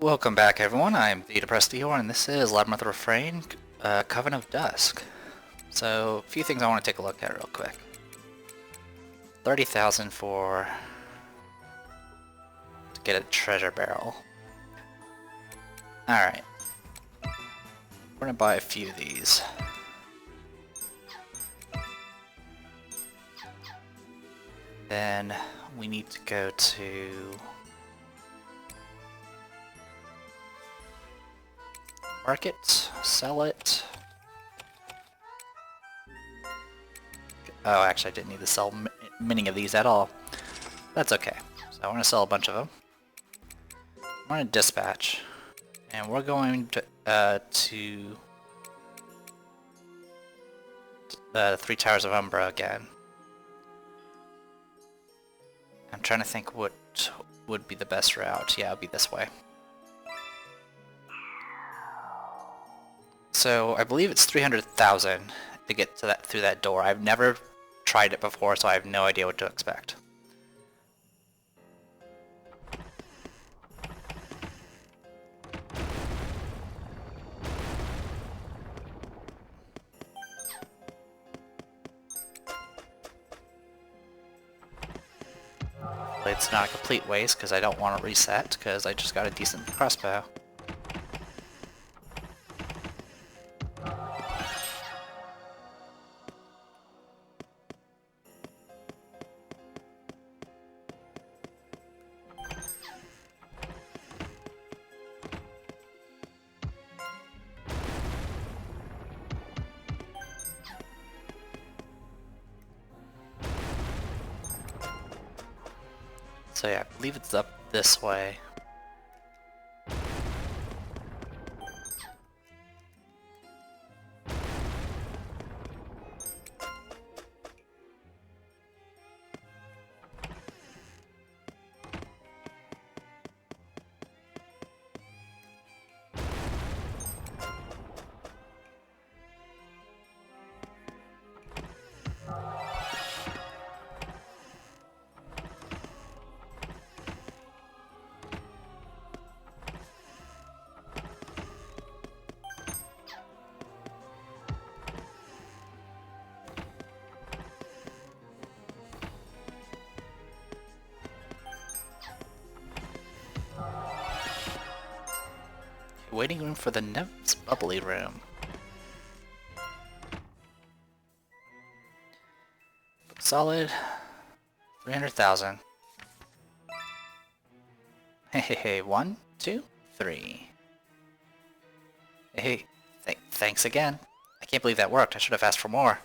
Welcome back, everyone. I'm the Depressed Eeyore, and this is Labyrinth Refrain, Coven of Dusk. So, a few things I want to take a look at real quick. 30,000 to get a treasure barrel. Alright. We're gonna buy a few of these. Then we need to go to market, sell it. Oh, actually I didn't need to sell many of these at all. That's okay. So I want to sell a bunch of them. I'm going to dispatch. And we're going to Three Towers of Umbra again. I'm trying to think what would be the best route. Yeah, it'll be this way. So I believe it's 300,000 to get to through that door. I've never tried it before, so I have no idea what to expect. It's not a complete waste because I don't want to reset because I just got a decent crossbow. So yeah, I believe it's up this way. Waiting room for the Nymph's Bubbly Room. Solid 300,000. Hey, 1, 2, 3. Hey, thanks again. I can't believe that worked. I should have asked for more.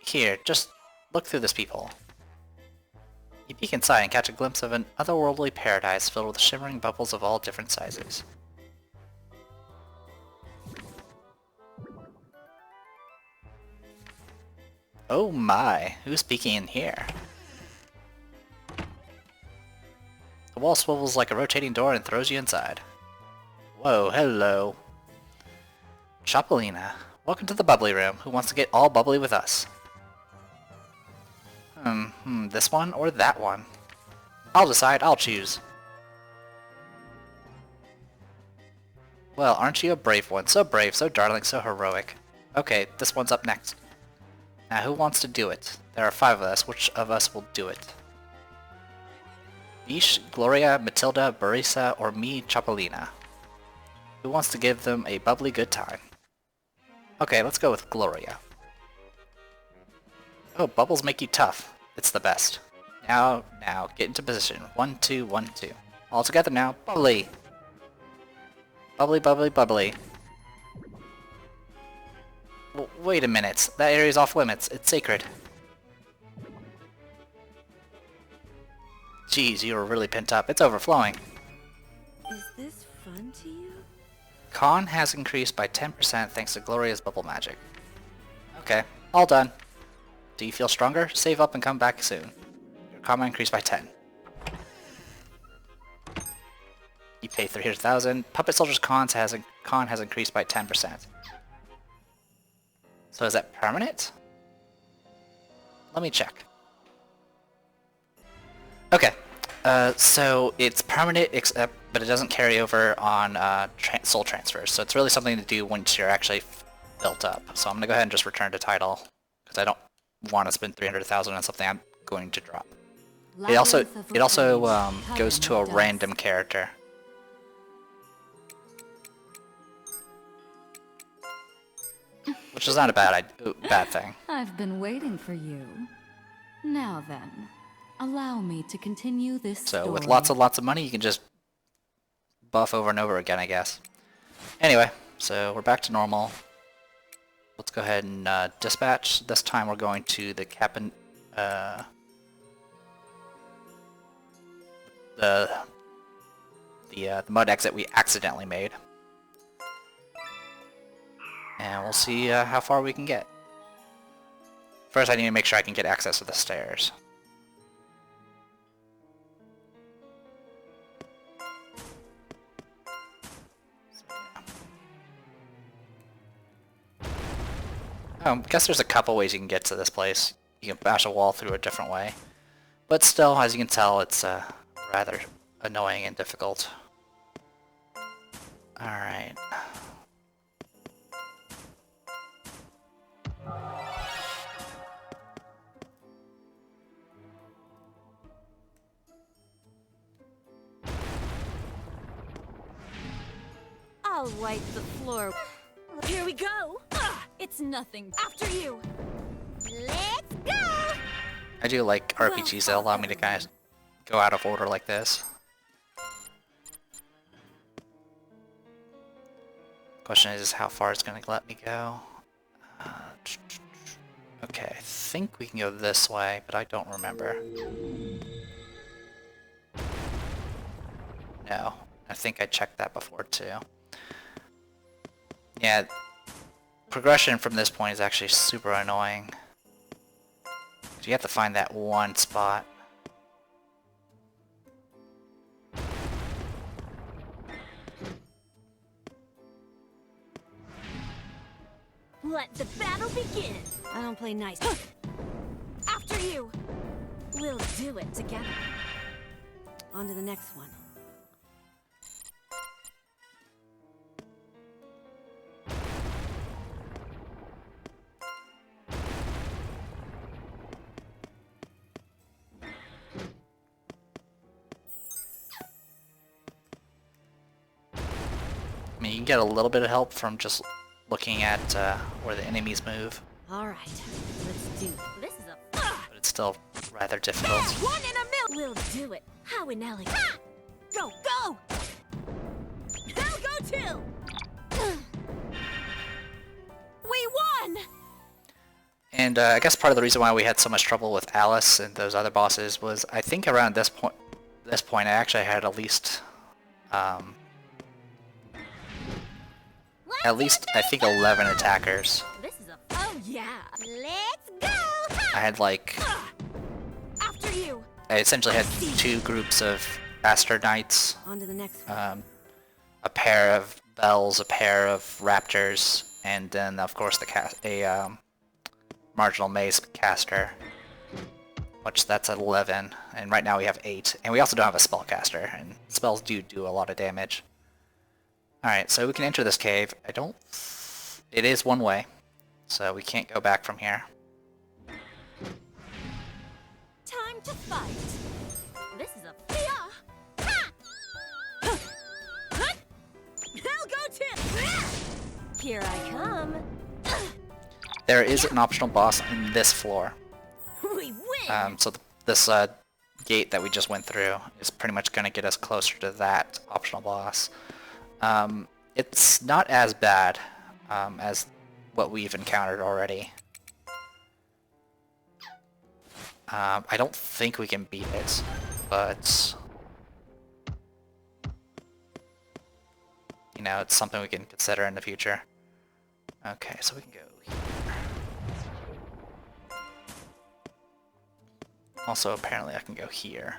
Here, just look through this peephole. You peek inside and catch a glimpse of an otherworldly paradise filled with shimmering bubbles of all different sizes. Oh my, who's peeking in here? The wall swivels like a rotating door and throws you inside. Whoa, hello. Chopalina, welcome to the Bubbly Room. Who wants to get all bubbly with us? This one or that one? I'll decide, I'll choose. Well, aren't you a brave one? So brave, so darling, so heroic. Okay, this one's up next. Now, who wants to do it? There are 5 of us. Which of us will do it? Bish, Gloria, Matilda, Barisa, or me, Chopalina? Who wants to give them a bubbly good time? Okay, let's go with Gloria. Oh, bubbles make you tough. It's the best. Now, get into position. 1, 2, 1, 2. All together now. Bubbly! Bubbly, bubbly, bubbly. Wait a minute, that area's off limits. It's sacred. Geez, you were really pent up. It's overflowing. Is this fun to you? Con has increased by 10% thanks to Gloria's bubble magic. Okay, all done. Do you feel stronger? Save up and come back soon. Your karma increased by 10. You pay 300,000. Puppet Soldier's con has increased by 10%. So is that permanent? Let me check. Okay, So it's permanent, except but it doesn't carry over on soul transfers. So it's really something to do once you're actually built up. So I'm gonna go ahead and just return to title because I don't want to spend 300,000 on something I'm going to drop. It also goes to a random character. Which is not a bad thing. I've been waiting for you. Now then, allow me to continue this story. So with lots of money, you can just buff over and over again, I guess. Anyway, so we're back to normal. Let's go ahead and dispatch. This time we're going to the the mud exit we accidentally made. And we'll see how far we can get. First, I need to make sure I can get access to the stairs. I guess there's a couple ways you can get to this place. You can bash a wall through a different way. But still, as you can tell, it's rather annoying and difficult. Alright. I'll wipe the floor. Here we go. It's nothing. After you. Let's go. I do like RPGs that allow me to kind of go out of order like this. Question is how far it's going to let me go. Okay, I think we can go this way, but I don't remember. No, I think I checked that before too. Yeah, progression from this point is actually super annoying. You have to find that one spot. Let the battle begin. I don't play nice. After you. We'll do it together. On to the next one. I mean, you can get a little bit of help from just looking at where the enemies move. All right, let's do it. This is a. But it's still rather difficult. 1 in a million. We'll do it. How inelegant. Go, go. I'll go too. We won. And I guess part of the reason why we had so much trouble with Alice and those other bosses was I think around this point I actually had at least I think 11 attackers. This is a. Oh yeah. Let's go. I had like After you. I essentially had 2 groups of Aster Knights, On to the next one. a pair of Bells, a pair of Raptors, and then of course a Marginal Maze caster, which that's 11, and right now we have 8, and we also don't have a spellcaster, and spells do a lot of damage. Alright, so we can enter this cave. It is one way, so we can't go back from here. Time to fight. This is a. I'll go too. Here I come. There is an optional boss in this floor. We win. So this gate that we just went through is pretty much going to get us closer to that optional boss. It's not as bad as what we've encountered already. I don't think we can beat it, but you know, it's something we can consider in the future. Okay, so we can go here. Also, apparently I can go here.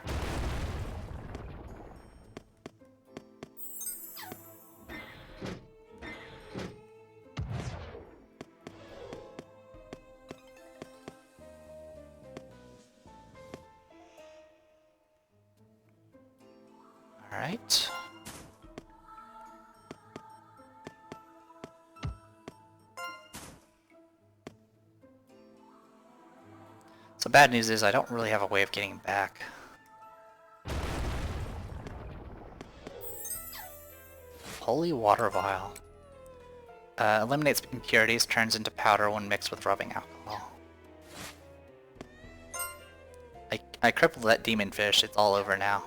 bad news is I don't really have a way of getting back. Holy water vial. Eliminates impurities, turns into powder when mixed with rubbing alcohol. I crippled that demon fish, it's all over now.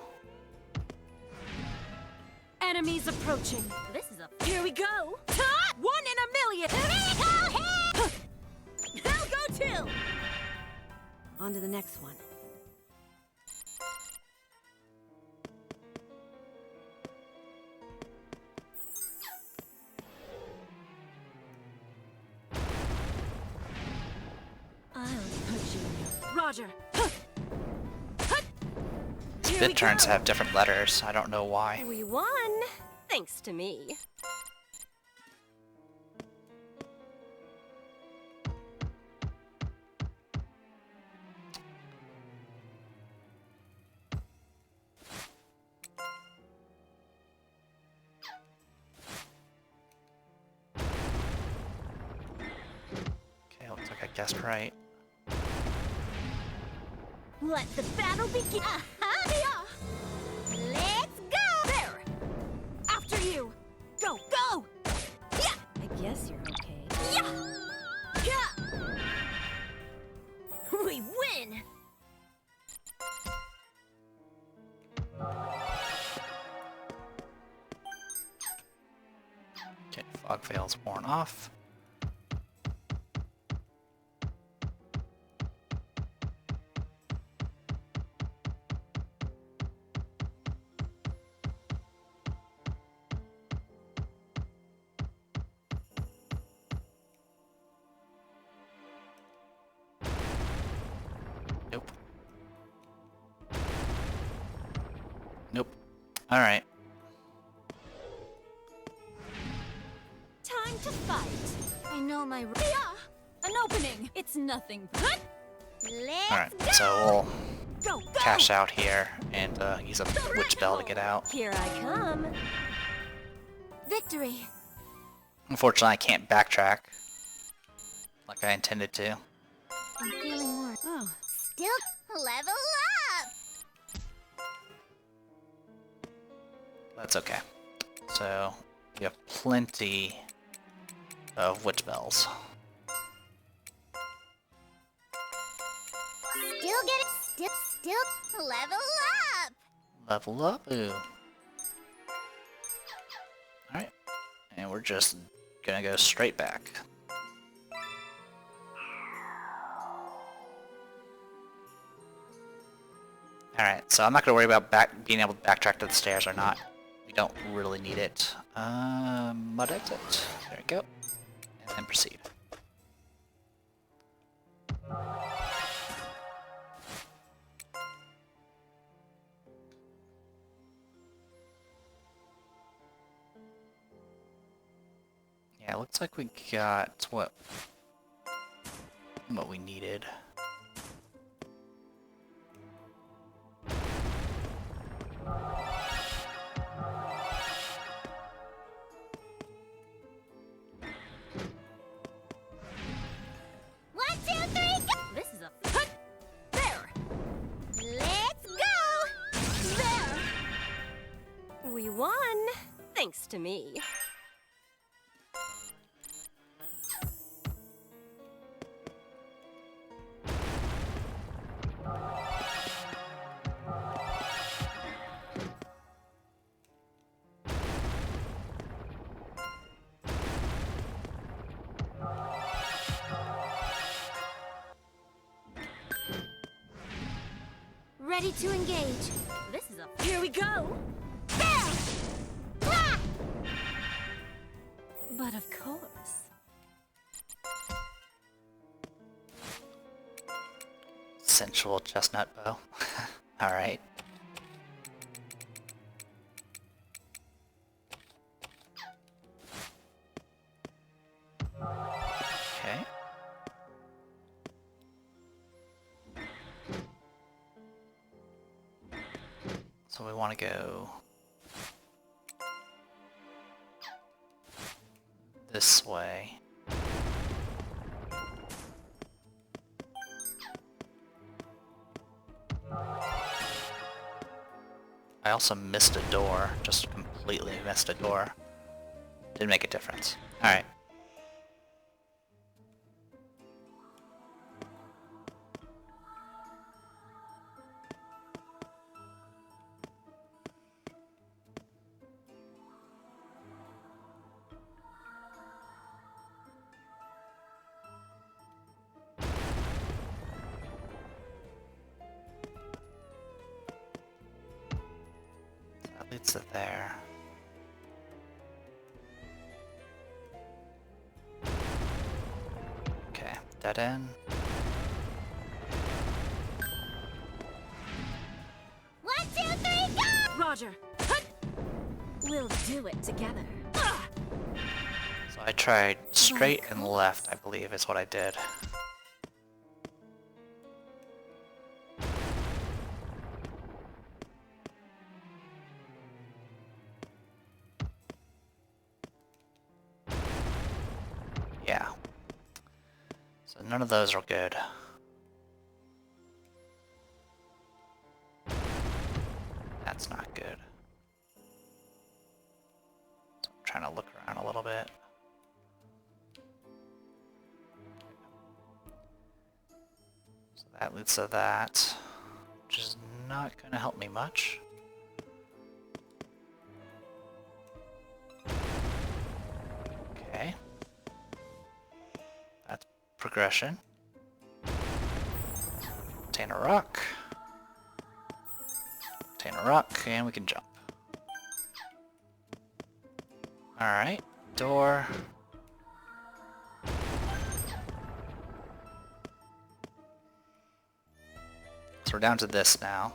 Enemies approaching. This is a... Here we go! Ta! 1 in a million! I'll go too! On to the next one. I'll put you in. Roger! Spit turns have different letters, I don't know why. We won, thanks to me. Okay, looks like I guessed right. Let the battle begin! Let's go! There! After you! Go, go! Yeah! I guess you're okay. Yeah! Yeah! We win! Okay, fog veil's worn off. Nope. Nope. Alright. Time to fight. I know my... Yeah! An opening! It's nothing but... Let's Alright, go! so we'll Go, go! cash out here and use a witch bell to get out. Here I come. Victory! Unfortunately, I can't backtrack like I intended to. I'm feeling more... Oh. Still level up! That's okay. So, we have plenty of witch bells. Still level up! Level up, ooh. Alright, and we're just gonna go straight back. Alright, so I'm not gonna worry about being able to backtrack to the stairs or not. We don't really need it. Mud exit. There we go. And then proceed. Yeah, it looks like we got what we needed. One, two, three, go! This is a... Hut! There! Let's go! There! We won, thanks to me. Ready to engage. This is a... Here we go! There! Ah! But of course. Sensual chestnut bow. Alright. Okay. So we want to go this way. also missed a door. Just completely missed a door. Didn't make a difference. Alright. That leads to there. Okay, dead end. 1, 2, 3, go! Roger. Hut. We'll do it together. Ah! So I tried straight and left, I believe, is what I did. Yeah. So none of those are good. That's not good. So I'm trying to look around a little bit. So that leads to that, which is not going to help me much. Okay. That's progression. Obtain a rock. Obtain a rock, and we can jump. Alright, door. So we're down to this now.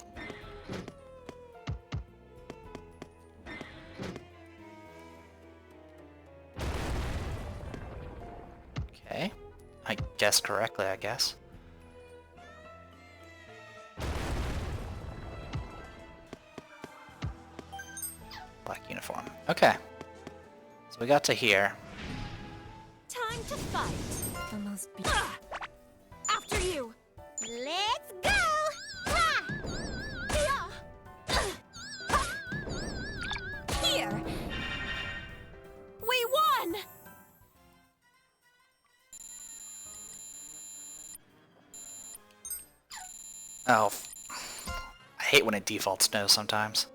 Okay. I guessed correctly, I guess. Black uniform. Okay. So we got to here. Time to fight. The most After you. Let's go! Ha! Here. We won. Oh. I hate when it defaults no sometimes.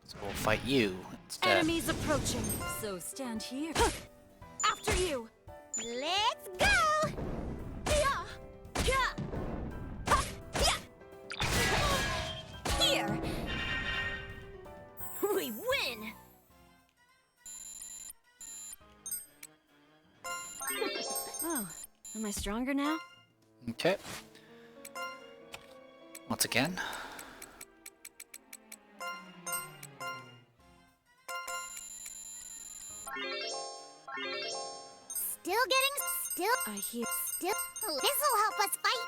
So we'll fight you instead. Enemies approaching. So stand here. After you. Let's go! Here. We win. Oh, am I stronger now? Okay. Once again. I hear. This'll help us fight.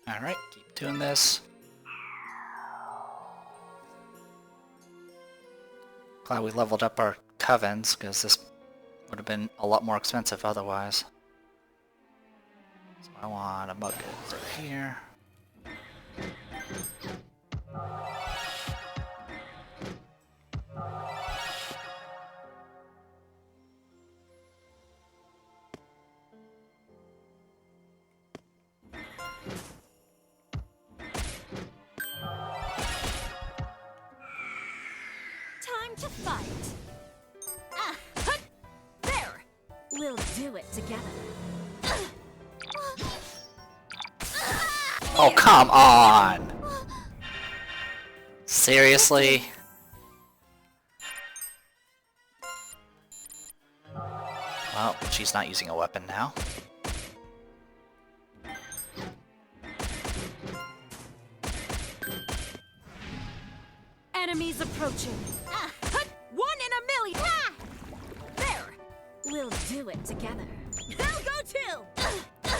Alright, keep doing this. Glad we leveled up our covens, because this would have been a lot more expensive otherwise. So I want a mug over here. Time to fight. Hut. There. We'll do it together. Oh, come on! Seriously? Well, she's not using a weapon now. Enemies approaching. Hut. 1 in a million. There. We'll do it together. I'll go too.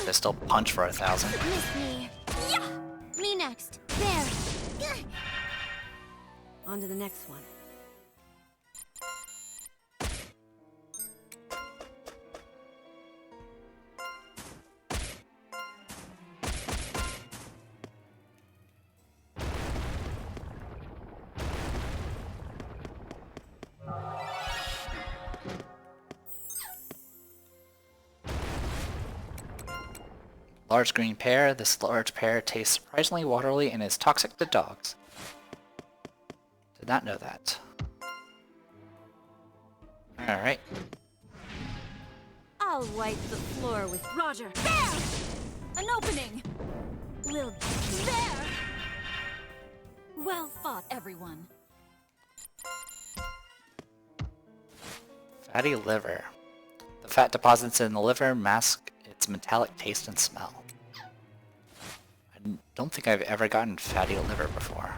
They still punch for 1,000. Miss me. Yeah! Me next. There. On to the next one. Large green pear. This large pear tastes surprisingly watery and is toxic to dogs. Did not know that. Alright. I'll wipe the floor with Roger. There! An opening! We'll there! Well fought, everyone. Fatty liver. The fat deposits in the liver mask its metallic taste and smell. I don't think I've ever gotten fatty liver before.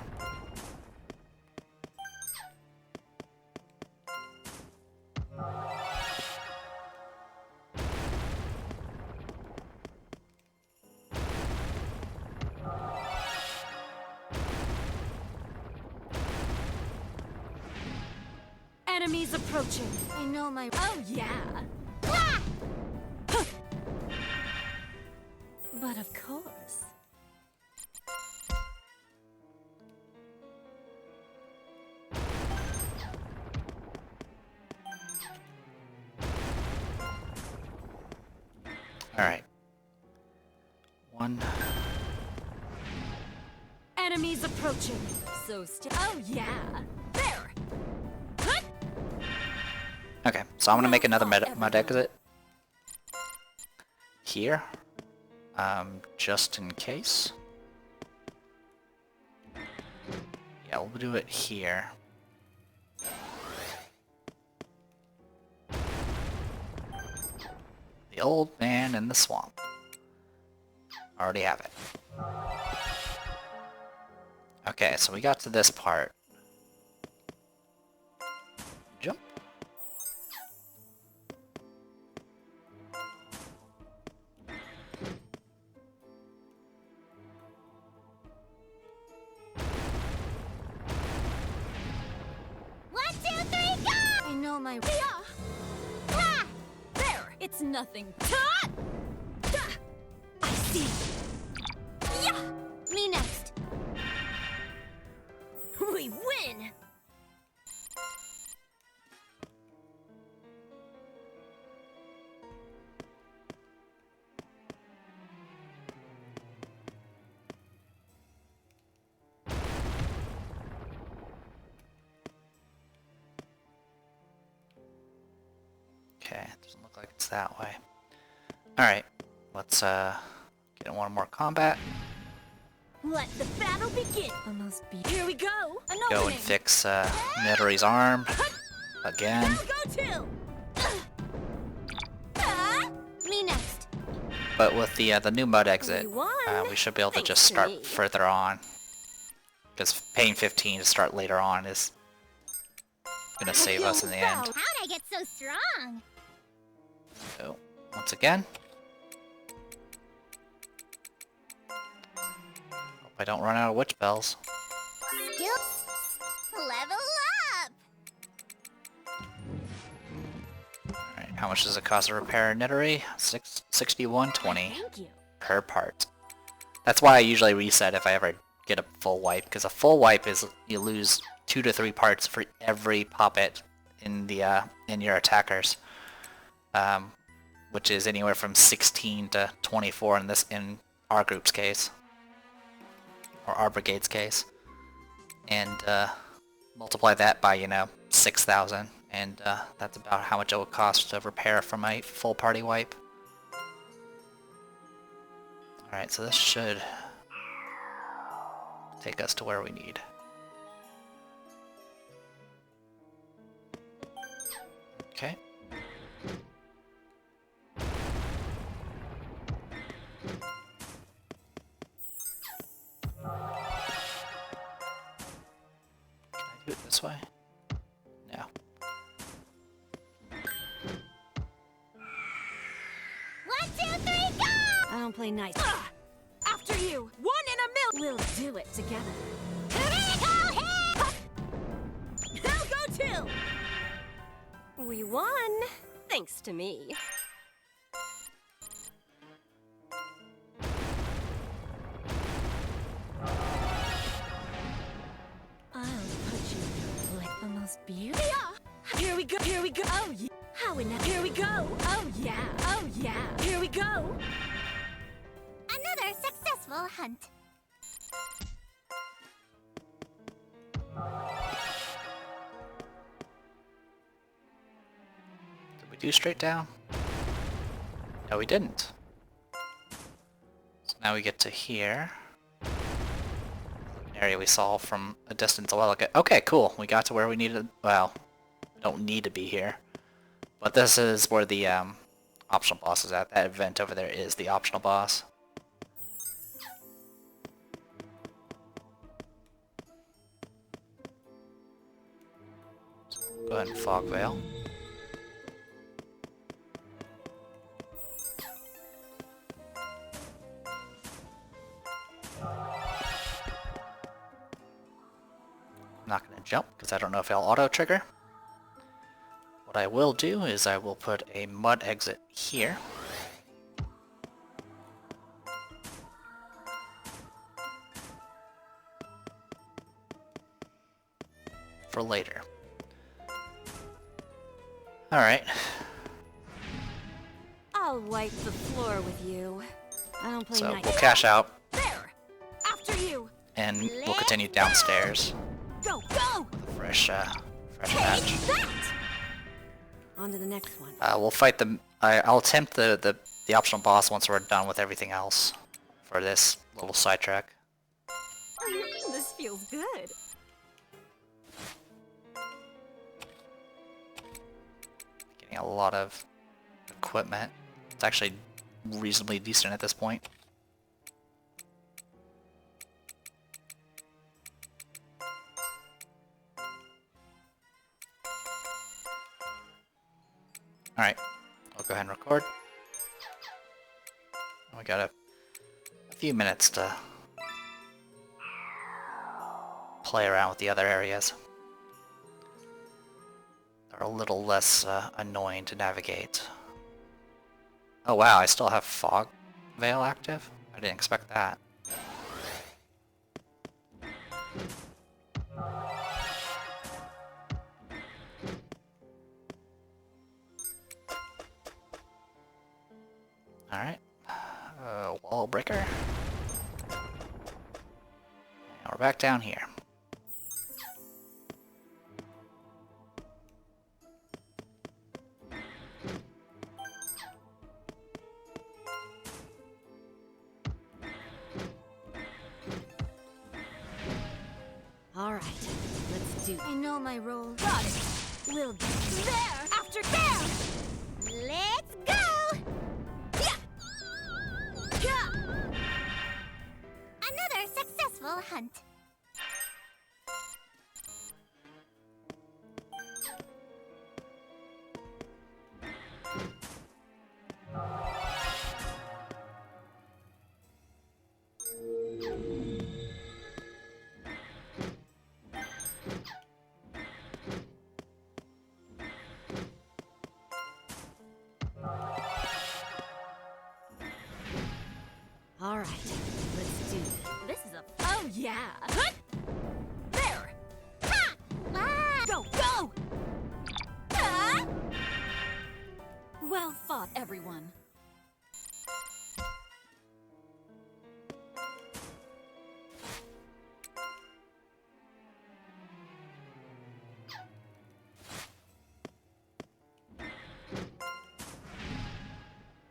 Enemies approaching. I know my. Oh, yeah. Ah! But of course. Alright. One. Enemies approaching. So oh, yeah. There! Huh? Okay, so I'm gonna make another mud exit. Here. Just in case. Yeah, we'll do it here. The old man in the swamp. Already have it. Okay, so we got to this part. Jump. One, two, three, go! I know my. Ah! There! It's nothing. Ta! Ta! I see. Yeah! Me next. We win! Okay, doesn't look like it's that way. Alright, let's get one more combat. Let the battle begin! Almost be. Here we go! An Go opening! and fix Nettery's arm. Again. Now go to! Me next. But with the new mud exit, We won. we should be able to Thanks just to start me. further on. Because paying 15 to start later on is gonna save us in the end. How'd I get so strong? So, once again. Hope I don't run out of witch bells. Still level up. Alright, how much does it cost to repair a Nettery? 61.20 Thank you. per part. That's why I usually reset if I ever get a full wipe, because a full wipe is you lose 2 to 3 parts for every poppet in the in your attackers, which is anywhere from 16 to 24 in our group's case, or our brigade's case, and multiply that by 6,000, and that's about how much it would cost to repair from a full party wipe. All right, so this should take us to where we need. Okay. Can I do it this way? No. One, two, three, go! I don't play nice. After you! 1 in a million! We'll do it together. Critical hit! Now go to! We won, thanks to me. I'll put you like the most beautiful. Here we go, here we go. Oh yeah. How in that? Here we go. Oh yeah, oh yeah. Here we go. successful hunt. Did we do straight down? No, we didn't. So now we get to here. An area we saw from a distance a while ago. Okay, cool. We got to where we needed. Well, we don't need to be here. But this is where the optional boss is at. That event over there is the optional boss. So go ahead and fog veil. I'm not going to jump because I don't know if it'll auto trigger. What I will do is I will put a mud exit here. For later. Alright. I'll wipe the floor with you. I don't play So nice. we'll cash out There! After you! and we'll continue downstairs Go, go! with a fresh Take match. that! On to the next one. We'll fight the. I'll attempt the optional boss once we're done with everything else for this little sidetrack. This feels good. Getting a lot of equipment. It's actually reasonably decent at this point. Alright, I'll go ahead and record. We got a few minutes to play around with the other areas. They're a little less annoying to navigate. Oh wow, I still have fog veil active? I didn't expect that. Alright. Wall breaker. And we're back down here. All right, let's do it. I know my role. Got it. We'll get there after there. Let's go! Yeah. Yeah. Another successful hunt. All right, let's do it. This is a. Oh yeah. Huh? There. Ha! Ah! Go, go. Well fought, everyone.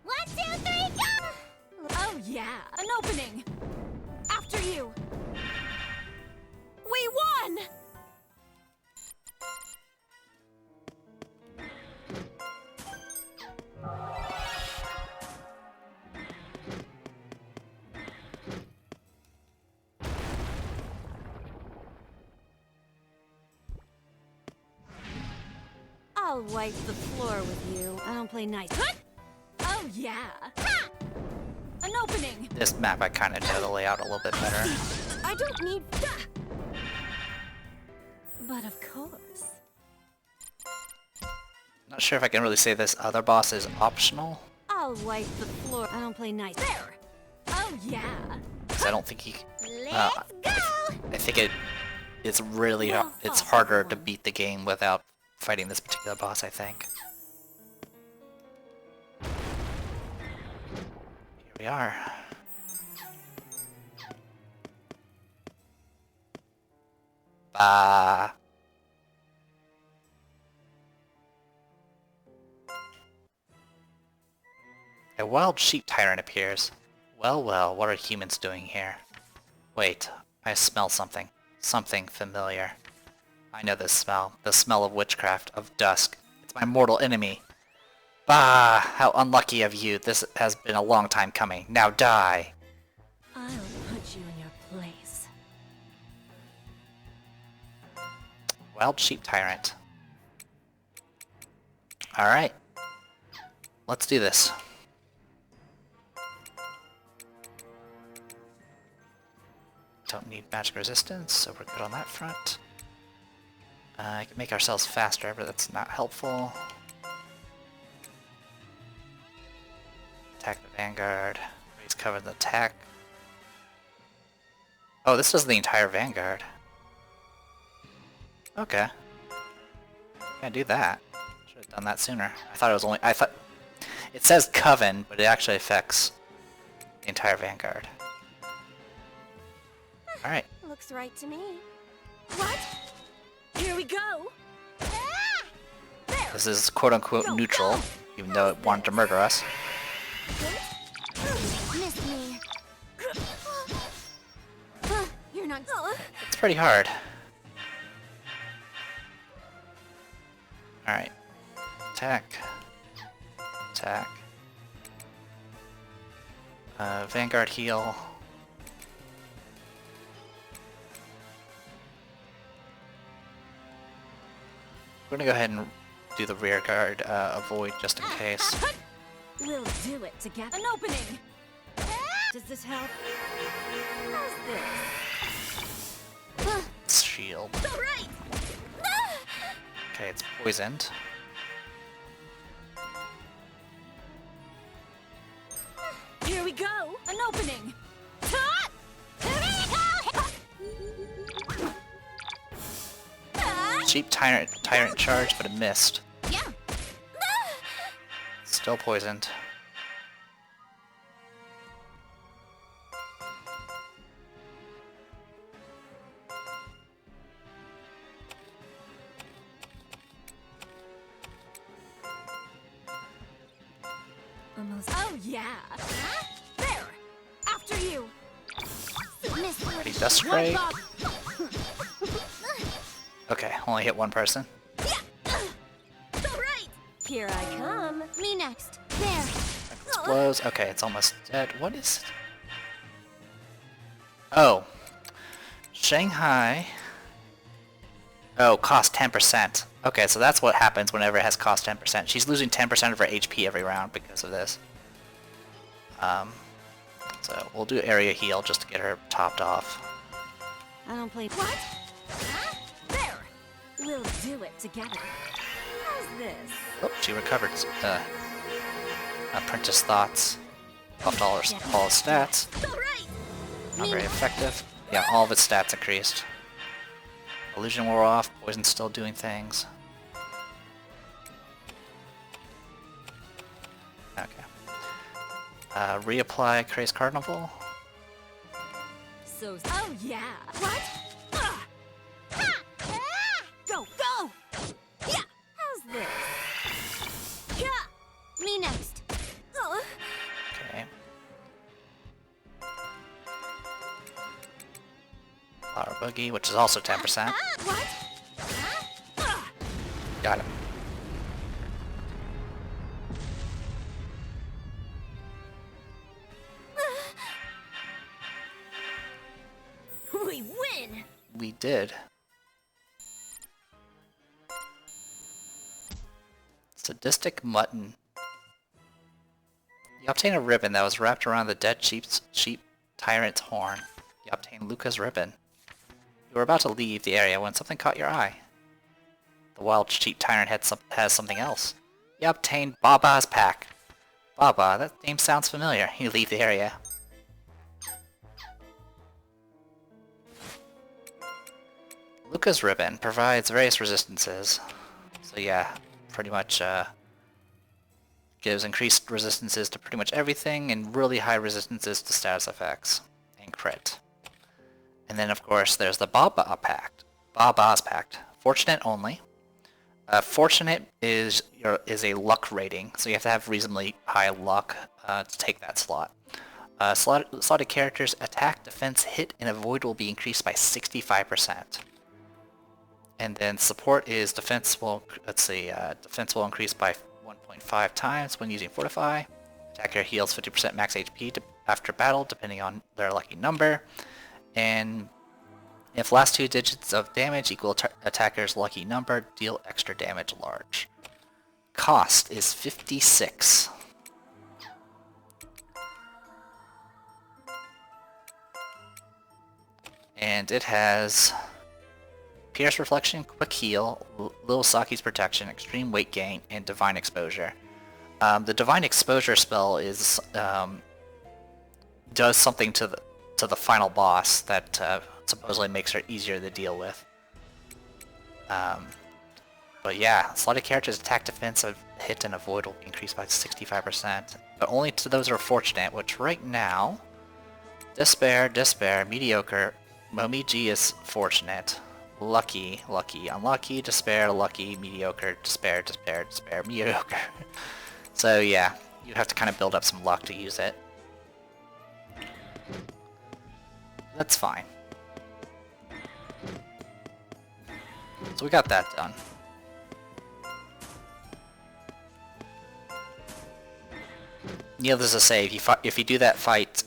One, two, three, go! Oh yeah, an opening. After you. We won. I'll wipe the floor with you. I don't play nice. Oh yeah. Ha! An opening. This map I kind of know the layout a little bit better. I don't need. But of course. Not sure if I can really say this other boss is optional, I'll wipe the floor. I don't play nice. There. Oh yeah. because I don't think he. Let's go! I think it's really Well it's fought, harder to everyone. beat the game without fighting this particular boss, I think. Here we are. Bah. A wild sheep tyrant appears. Well, well, what are humans doing here? Wait, I smell something. Something familiar. I know this smell. The smell of witchcraft, of dusk. It's my mortal enemy. Bah! How unlucky of you. This has been a long time coming. Now die! I'll put you in your place. Wild sheep tyrant. Alright. Let's do this. Don't need magic resistance, so we're good on that front. I can make ourselves faster, but that's not helpful. Attack the Vanguard. Raise cover the attack. Oh, this does the entire Vanguard. Okay. Can't do that. Should have done that sooner. I thought it was only... I thought... It says Coven, but it actually affects the entire Vanguard. Alright. Looks right to me. What? Here we go! Ah! There! This is quote-unquote Go, neutral, go. even though it wanted to murder us. Missed me. You're not... It's pretty hard. Alright. Attack. Attack. Vanguard heal. We're gonna go ahead and do the rear guard avoid just in case. We'll do it together. An opening! Does this help? How's this? It's shield. All right! Okay, it's poisoned. Here we go! An opening! Cheap tyrant charge, but it missed. Yeah. Still poisoned. Almost. Oh yeah! There! After you! Missed me. Ready, dust spray. Okay, only hit one person. All right! Here I come. Me next. There. Explodes. Okay, it's almost dead. What is it? Oh. Shanghai. Oh, cost 10%. Okay, so that's what happens whenever it has cost 10%. She's losing 10% of her HP every round because of this. So we'll do area heal just to get her topped off. I don't play. What? There! We'll do it together. How's this? Oh, she recovered. Apprentice Thoughts. Buffed all her stats. All right! Not very effective. Yeah, all of its stats increased. Illusion wore off. Poison's still doing things. Okay. Reapply Craze Carnival. So. Oh yeah! What? Ah! Ha! Ah! Go! Go! Yeah! How's this? Yeah! Me next. Okay. Flower Boogie, which is also 10%. What? Ah! Got him. We win! We did. Sadistic Mutton. You obtain a ribbon that was wrapped around the dead sheep tyrant's horn. You obtain Luca's ribbon. You were about to leave the area when something caught your eye. The wild sheep tyrant has something else. You obtain Baba's pack. Baba, that name sounds familiar. You leave the area. Luca's ribbon provides various resistances. So yeah, pretty much gives increased resistances to pretty much everything and really high resistances to status effects and crit. And then of course there's the Baba pack. Baba's Pact. Fortunate only. Fortunate is a luck rating, so you have to have reasonably high luck to take that slot. Slotted characters' attack, defense, hit, and avoid will be increased by 65%. And then support is defense will defense will increase by 1.5 times when using Fortify. Attacker heals 50% max HP after battle, depending on their lucky number. And if last 2 digits of damage equal attacker's lucky number, deal extra damage large. Cost is 56. And it has Pierce Reflection, Quick Heal, Lil Saki's Protection, Extreme Weight Gain, and Divine Exposure. The Divine Exposure spell is does something to the final boss that supposedly makes her easier to deal with. But yeah, slotted characters' attack, defense, hit, and avoid will be increased by 65%, but only to those who are fortunate, which right now, Despair, Mediocre, Momiji is fortunate, Lucky, Unlucky, Despair, Lucky, Mediocre, Despair, Mediocre. So yeah, you have to kind of build up some luck to use it. That's fine. So we got that done. Needless to say, if you do that fight,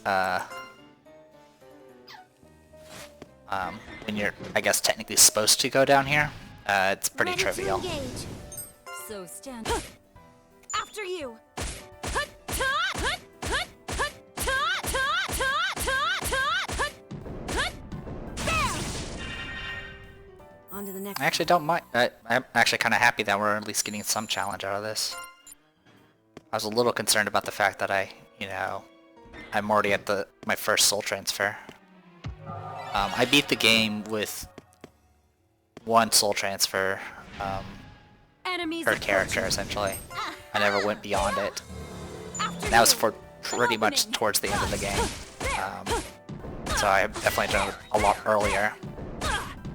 when you're, I guess, technically supposed to go down here, it's pretty Ready to trivial. engage. So stand. After you! On to the next I actually don't mind. I'm actually kind of happy that we're at least getting some challenge out of this. I was a little concerned about the fact that I'm already at my first soul transfer. I beat the game with 1 soul transfer Enemies per character, essentially. I never went beyond it. And that was for pretty much towards the end of the game. So I definitely done it a lot earlier.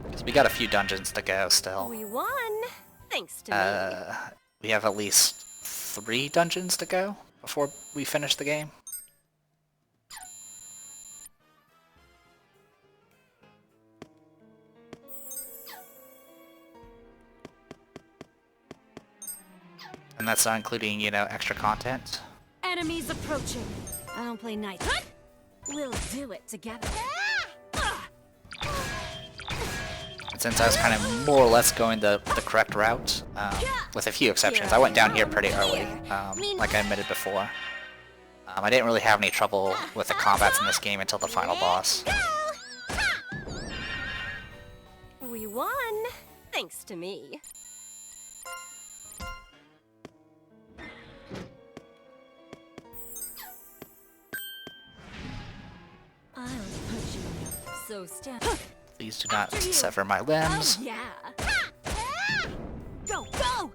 Because we got a few dungeons to go still. We won! Thanks to me. We have at least 3 dungeons to go before we finish the game. And that's not including, extra content. Enemies approaching. I don't play nice. We'll do it together. And since I was kind of more or less going the correct route, with a few exceptions, I went down here pretty early, like I admitted before. I didn't really have any trouble with the combats in this game until the final boss. We won! Thanks to me. I'll punch you up. So stand. Please do not sever my limbs. Oh, yeah! Go, go!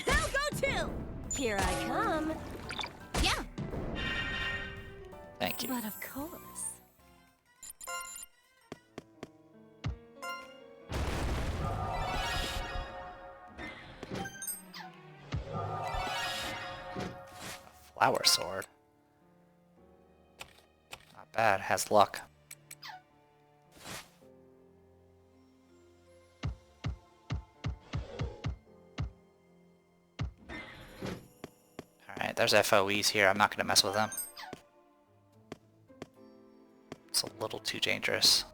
I'll go too! Here I come. Yeah. Thank you. But of course. Flower sword. Not bad, has luck. Alright, there's FOEs here. I'm not going to mess with them. It's a little too dangerous.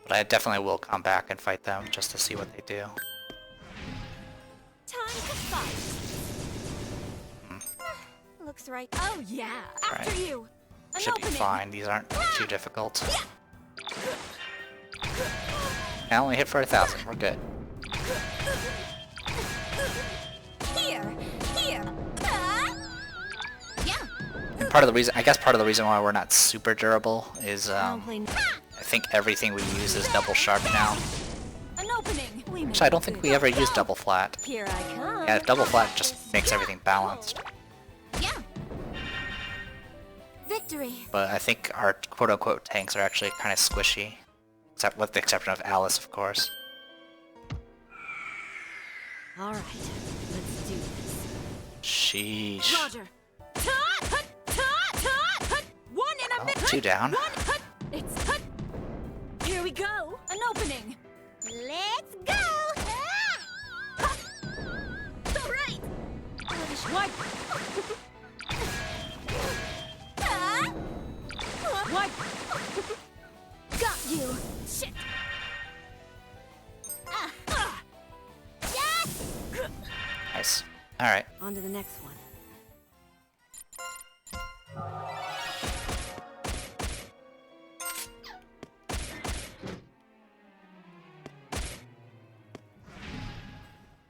But I definitely will come back and fight them just to see what they do. Time to fight. Looks right. Oh yeah! After Right. you! An Should be opening. fine. These aren't too difficult. I only hit for 1,000. We're good. Here! Here! Yeah. And part of the reason why we're not super durable is I don't play I think everything we use is double sharp now. an opening! Which I don't think we ever used double flat. Here I come! Yeah, double flat just makes everything balanced. Yeah. Victory. victory. But I think our quote-unquote tanks are actually kind of squishy. Except with the exception of Alice, of course. All right, let's do this. Sheesh. Roger. One in a minute. 2 down. It's here we go. An opening. Let's go! All right. What? What? Got you! Shit! Yes! Nice. Alright. On to the next one.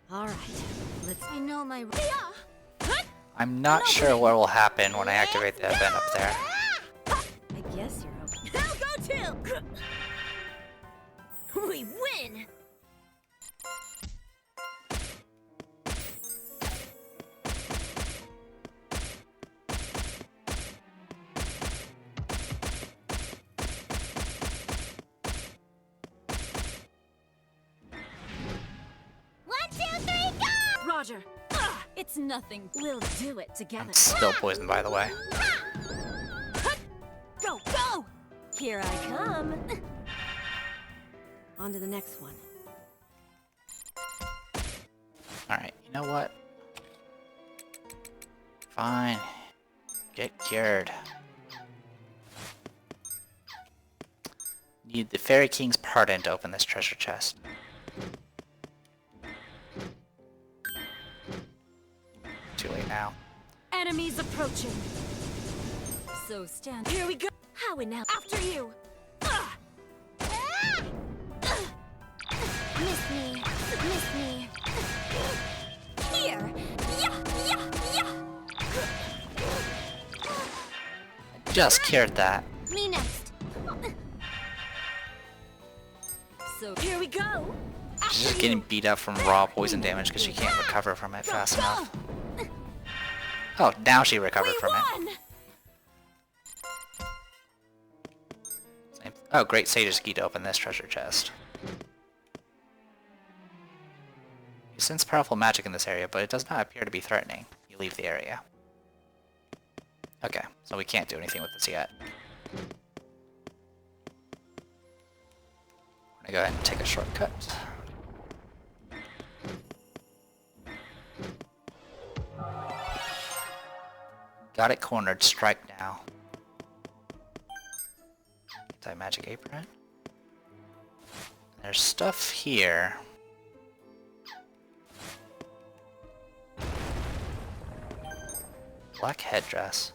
All right, I know my... I'm not sure what will happen when I activate the event up there. I guess you're okay. I'll go too! We win! One, two, three, go! Roger. It's nothing. We'll do it together. I'm still poisoned, by the way. Go, go! Here I come. On to the next one. Alright, you know what? Fine. Get cured. Need the Fairy King's pardon to open this treasure chest. Too late now. Enemies approaching. So stand. Here we go. How in now? After you. Miss me. Miss me. Here. Yeah, yeah, yeah. Just cured that. Me next. So here we go. She's just getting beat up from raw poison damage because she can't recover from it fast enough. Oh, now she recovered from it. Oh, great Sage's key to open this treasure chest. You sense powerful magic in this area, but it does not appear to be threatening. You leave the area. Okay, so we can't do anything with this yet. I'm gonna go ahead and take a shortcut. Got it cornered, strike now. Anti-magic apron. There's stuff here. Black headdress.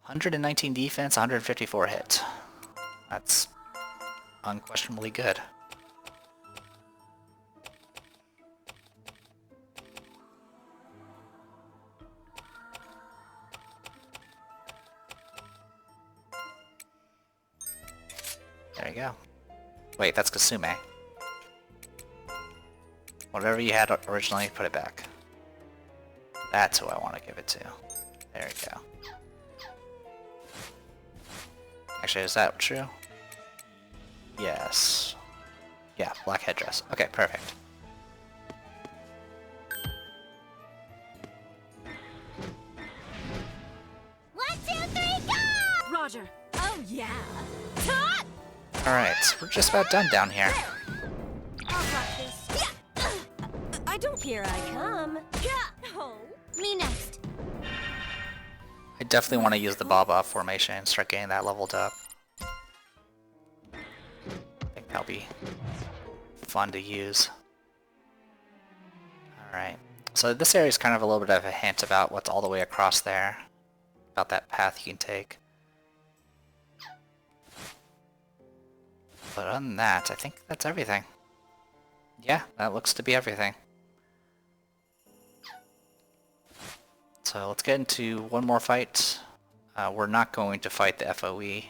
119 defense, 154 hit. That's unquestionably good. There you go. Wait, that's Kasume. Whatever you had originally, put it back. That's who I want to give it to. There we go. Actually, is that true? Yes. Yeah, black headdress. Okay, perfect. One, two, three, go! Roger. Oh yeah. Alright, we're just about done down here. I'll got this. I don't. Here I come. Oh. Me next. I definitely want to use the Baba formation and start getting that leveled up. I think that'll be fun to use. Alright, so this area is kind of a little bit of a hint about what's all the way across there. About that path you can take. But other than that, I think that's everything. Yeah, that looks to be everything. So let's get into one more fight. We're not going to fight the FOE.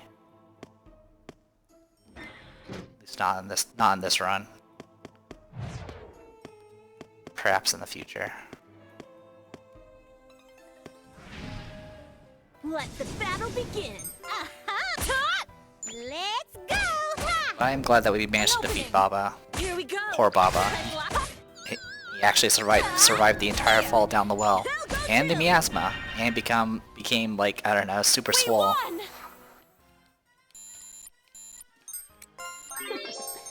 At least not in this run. Perhaps in the future. Let the battle begin. Aha! Let's go! Ha! I am glad that we managed to defeat Baba. Here we go. Poor Baba. He actually survived the entire fall down the well, and the miasma, and became like, I don't know, super swole. Won!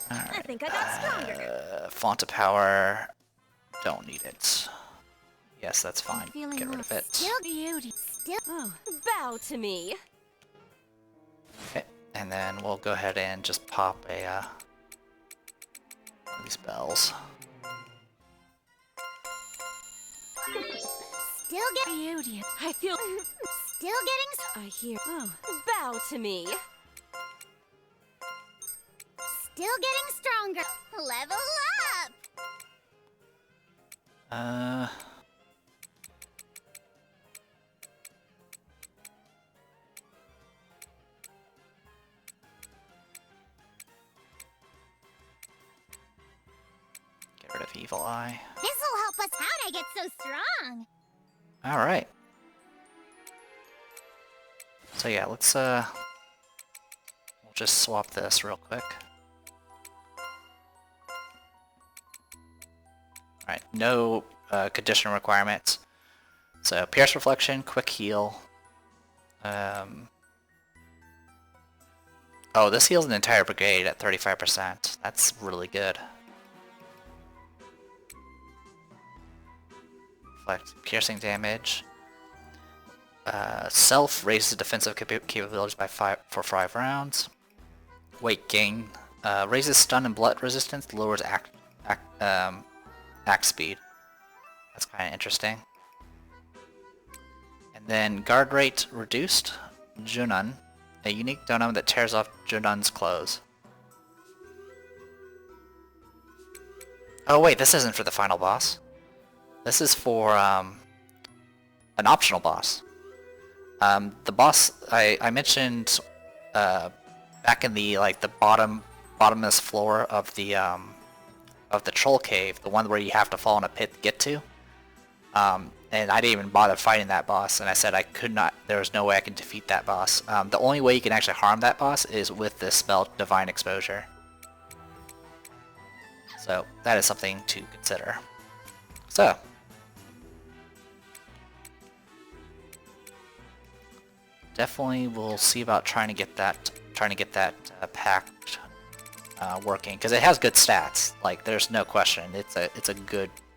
I think I got stronger. Font of power, don't need it. Yes, that's fine. Feeling Get rid of it. Still beauty. Still. Oh, bow to me. Okay, and then we'll go ahead and just pop a these bells. Still get Beauty. I feel. Still getting. I hear. Oh, bow to me. Still getting stronger. Level up. Get rid of Evil Eye. This'll help us out. I get so strong. Alright. So yeah, let's we'll just swap this real quick. Alright, no condition requirements. So Pierce Reflection, Quick Heal. Oh, this heals an entire brigade at 35%. That's really good. Reflect piercing damage. Self raises defensive capabilities by 5 rounds. Weight gain. Raises stun and blood resistance. Lowers axe speed. That's kind of interesting. And then guard rate reduced. Junon. A unique donum that tears off Junon's clothes. Oh wait, this isn't for the final boss. This is for an optional boss. The boss I mentioned back in the bottomless floor of the troll cave, the one where you have to fall in a pit to get to. And I didn't even bother fighting that boss, and I said I could not. There was no way I could defeat that boss. The only way you can actually harm that boss is with this spell, Divine Exposure. So that is something to consider. So. Definitely, we'll see about trying to get that pact working, because it has good stats. Like, there's no question. It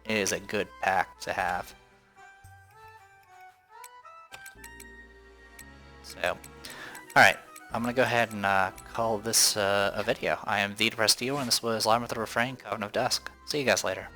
is a good pack to have. So, all right, I'm gonna go ahead and call this a video. I am the Depressed Dealer, and this was Labyrinth, Refrain, Coven of Dusk. See you guys later.